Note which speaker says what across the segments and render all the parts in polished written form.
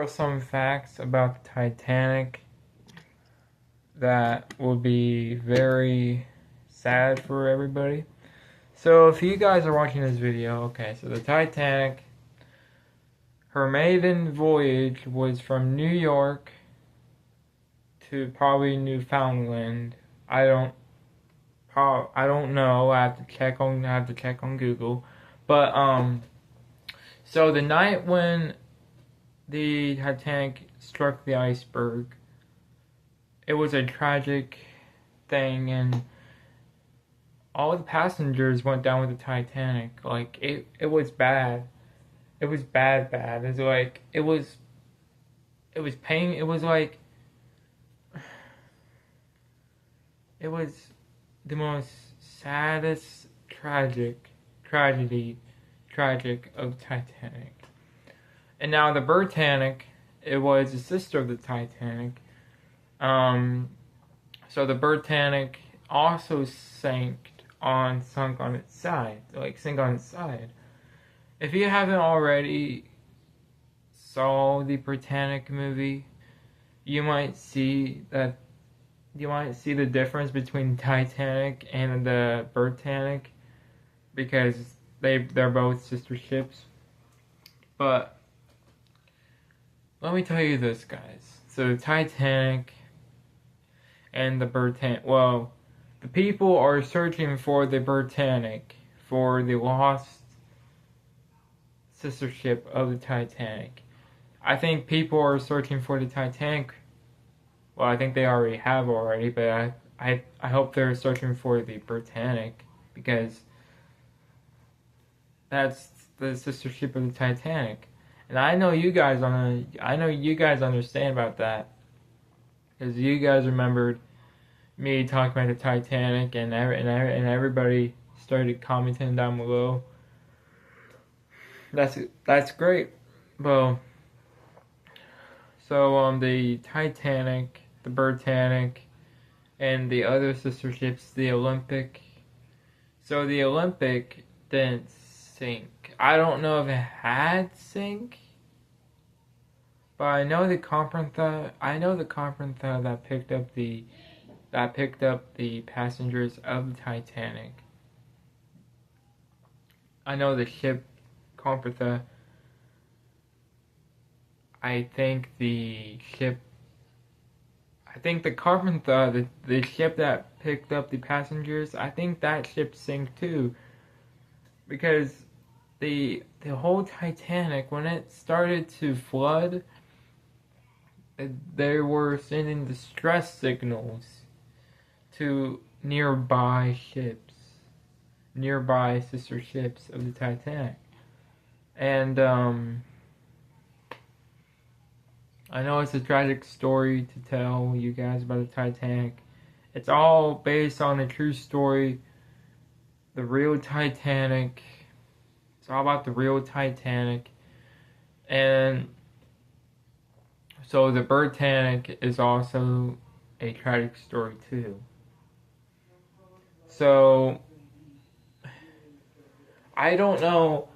Speaker 1: are some facts about the Titanic that will be very sad for everybody. So if you guys are watching this video, okay, so the Titanic, her maiden voyage was from New York to probably Newfoundland. I don't know. I have to check on Google. But so the night when the Titanic struck the iceberg, it was a tragic thing, and all the passengers went down with the Titanic. Like it was bad. It was bad. It's like it was pain. It was like it was the most saddest tragic of Titanic. And now the Britannic, it was the sister of the Titanic. So the Britannic also sunk on its side, sank on its side. If you haven't already saw the Britannic movie, you might see the difference between Titanic and the Britannic because they're both sister ships. But let me tell you this, guys. So the Titanic and the Britannic. Well, the people are searching for the Britannic, for the lost sister ship of the Titanic. I think people are searching for the Titanic. Well, I think they have already, but I hope they're searching for the Britannic because that's the sister ship of the Titanic. And I know you guys understand about that because you guys remembered me talking about the Titanic, and everybody started commenting down below. That's great. Well, so the Titanic, the Britannic, and the other sister ships, the Olympic. So the Olympic didn't sink. I don't know if it had sink, but I know the Carpenther that picked up the passengers of the Titanic. I know the ship Carpenther. I think the Carpenther, the ship that picked up the passengers, I think that ship sank too. Because the whole Titanic, when it started to flood, they were sending distress signals to nearby sister ships of the Titanic. And I know it's a tragic story to tell you guys about the Titanic. It's all based on a true story. The real Titanic. It's all about the real Titanic. And so the Britannic is also a tragic story too. So I don't know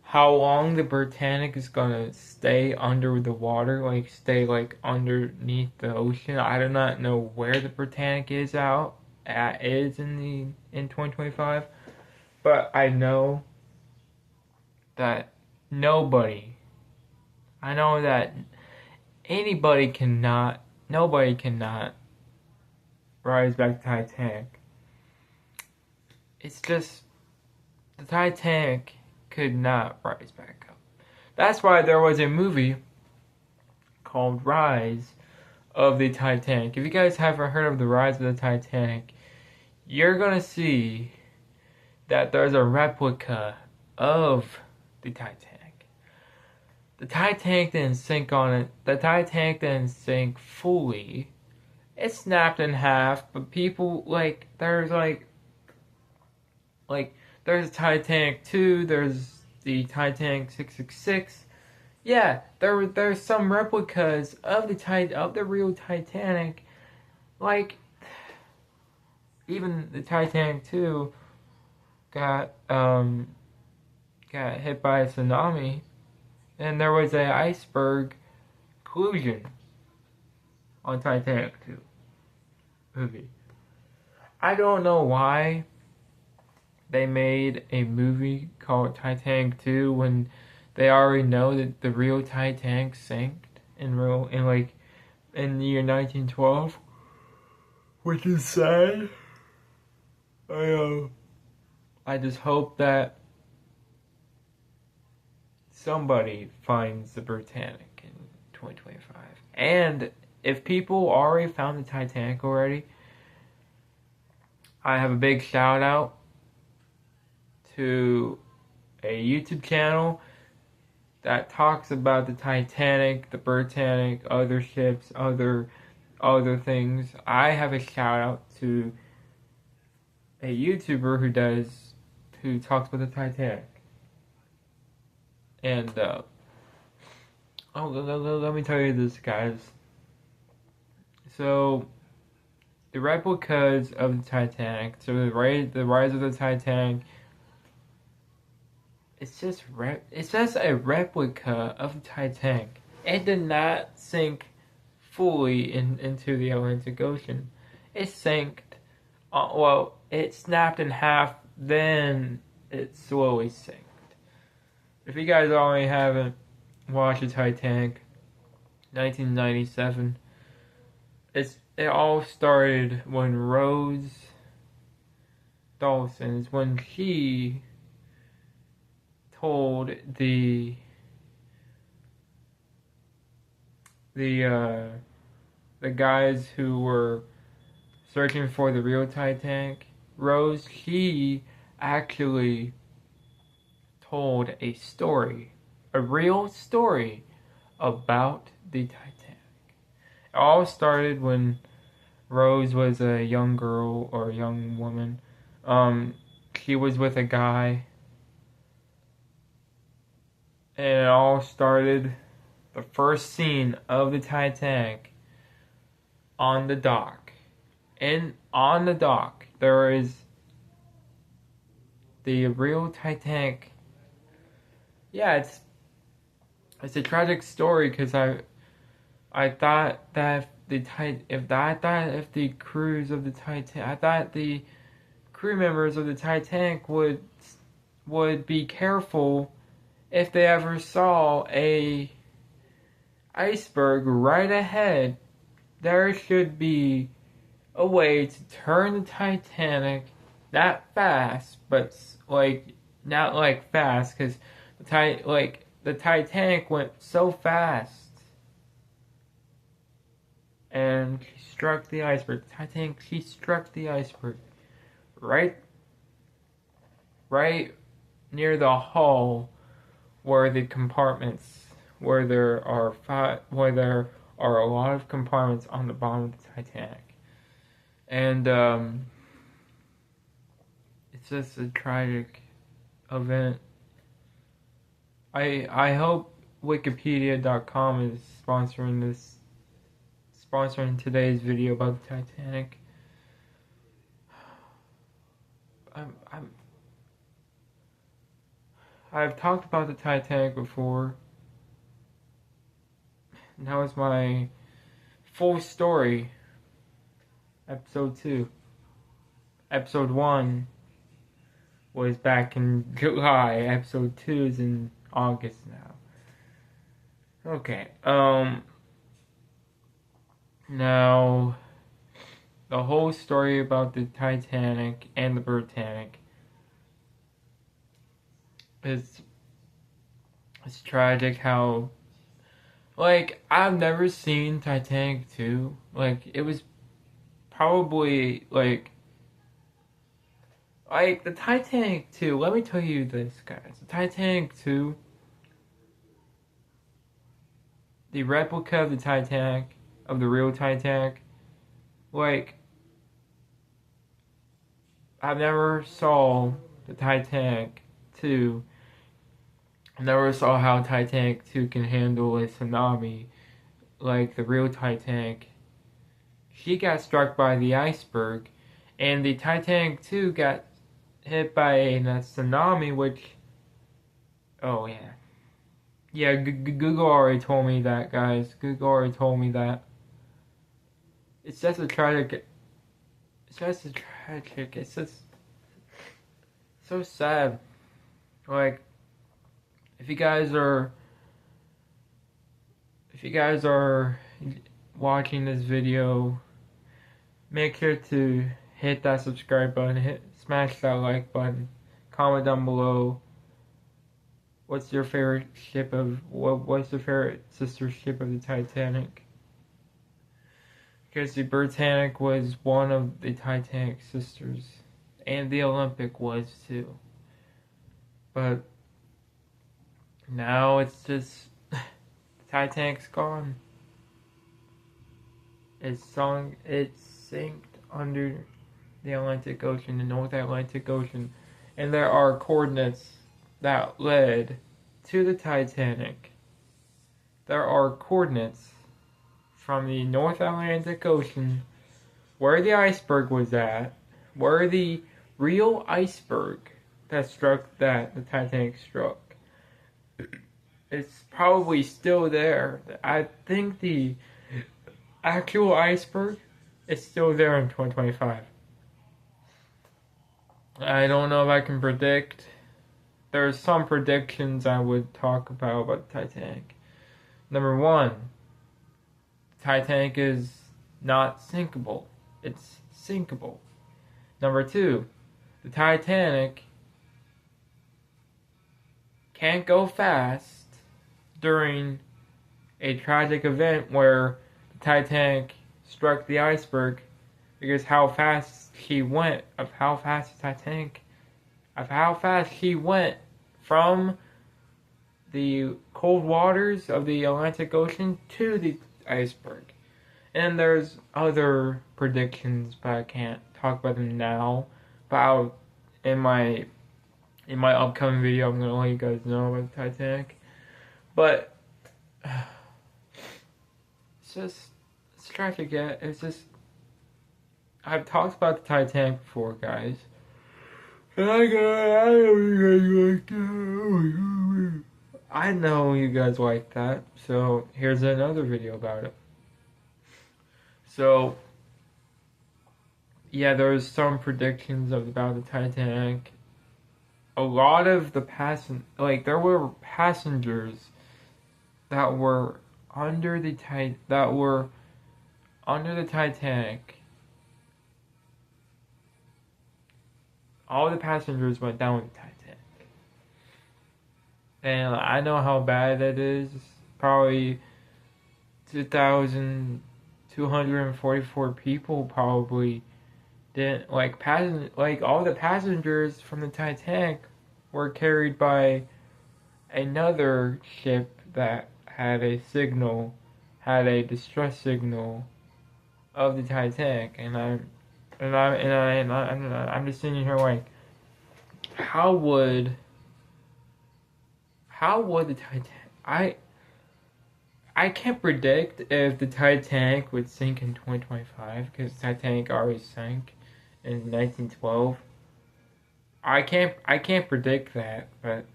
Speaker 1: how long the Britannic is gonna stay under the water, stay underneath the ocean. I do not know where the Britannic is in 2025, but I know that nobody cannot rise back to Titanic. It's just the Titanic could not rise back up. That's why there was a movie called Rise of the Titanic. If you guys haven't heard of the Rise of the Titanic, you're gonna see that there's a replica of the Titanic. The Titanic didn't sink on it. The Titanic didn't sink fully. It snapped in half, but people there's Titanic 2, there's the Titanic 666. Yeah, there's some replicas of the real Titanic. Even the Titanic 2 got hit by a tsunami, and there was an iceberg conclusion on Titanic 2 movie. I don't know why they made a movie called Titanic 2 when they already know that the real Titanic sank in the year 1912, which is sad. I just hope that somebody finds the Britannic in 2025. And if people already found the Titanic already, I have a big shout out to a YouTube channel that talks about the Titanic, the Britannic, other ships, other things. I have a shout out to a YouTuber who talks about the Titanic. And let me tell you this, guys. So the replicas of the Titanic, so the rise of the Titanic, it's just a replica of the Titanic. It did not sink fully into the Atlantic Ocean. It sank. It snapped in half, then it slowly sank. If you guys already haven't watched the Titanic, 1997, it all started when Rose Dawson, when she told the guys who were searching for the real Titanic, Rose, she actually told a real story about the Titanic. It all started when Rose was a young girl or a young woman. She was with a guy, and it all started, the first scene of the Titanic, on the dock. And on the dock, there is the real Titanic. Yeah, it's a tragic story, because I thought that if the crews of the Titanic, I thought the crew members of the Titanic would be careful if they ever saw a iceberg right ahead. There should be a way to turn the Titanic, not fast, but not like fast, because the Titanic went so fast, and she struck the iceberg. She struck the iceberg right near the hull, where the compartments, where there are a lot of compartments on the bottom of the Titanic. And it's just a tragic event. I hope Wikipedia.com is sponsoring today's video about the Titanic. I've talked about the Titanic before. Now is my full story. Episode 2. Episode 1 was back in July. Episode 2 is in August now. Okay, now, the whole story about the Titanic and the Britannic is, it's tragic how, I've never seen Titanic 2. It was probably, the Titanic 2, let me tell you this, guys. The Titanic 2, the replica of the Titanic, of the real Titanic, I've never saw the Titanic 2. I never saw how Titanic 2 can handle a tsunami like the real Titanic. She got struck by the iceberg, and the Titanic 2 got hit by a tsunami, which, oh yeah. Yeah, Google already told me that, guys. Google already told me that. It's just a tragic. It's just a tragic. It's just so sad. Like, if you guys are watching this video, make sure to hit that subscribe button, smash that like button, comment down below. What's your favorite ship of what's your favorite sister ship of the Titanic? Because the Britannic was one of the Titanic sisters, and the Olympic was too. But now it's just the Titanic's gone. It sank under the Atlantic Ocean, the North Atlantic Ocean, and there are coordinates that led to the Titanic. There are coordinates from the North Atlantic Ocean where the iceberg was at, where the real iceberg that the Titanic struck. It's probably still there. I think the actual iceberg is still there in 2025. I don't know if I can predict. There's some predictions I would talk about the Titanic. Number one, the Titanic is not sinkable. It's sinkable. Number two, the Titanic can't go fast during a tragic event where the Titanic struck the iceberg, because how fast he went from the cold waters of the Atlantic Ocean to the iceberg. And there's other predictions, but I can't talk about them now. But in my upcoming video, I'm gonna let you guys know about the Titanic. But it's tragic. Yeah, it's just, I've talked about the Titanic before, guys. And I know you guys like that, so here's another video about it. So, yeah, there's some predictions about the Titanic. A lot of the there were passengers that were under the Titanic. All the passengers went down with the Titanic. And I know how bad that is. Probably 2,244 people probably didn't, all the passengers from the Titanic were carried by another ship that had a distress signal of the Titanic, and I'm just sitting here like, how would the Titanic? I can't predict if the Titanic would sink in 2025, because the Titanic already sank in 1912. I can't predict that, but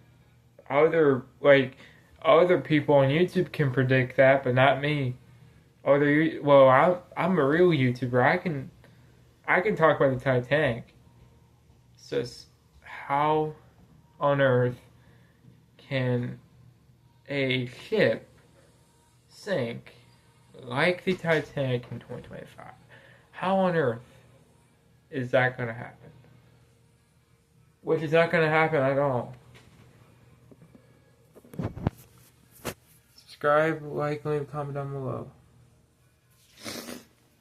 Speaker 1: other people on YouTube can predict that, but not me. I'm a real YouTuber. I can talk about the Titanic. It's just, how on earth can a ship sink like the Titanic in 2025? How on earth is that going to happen? Which is not going to happen at all. Subscribe, like, leave a comment down below.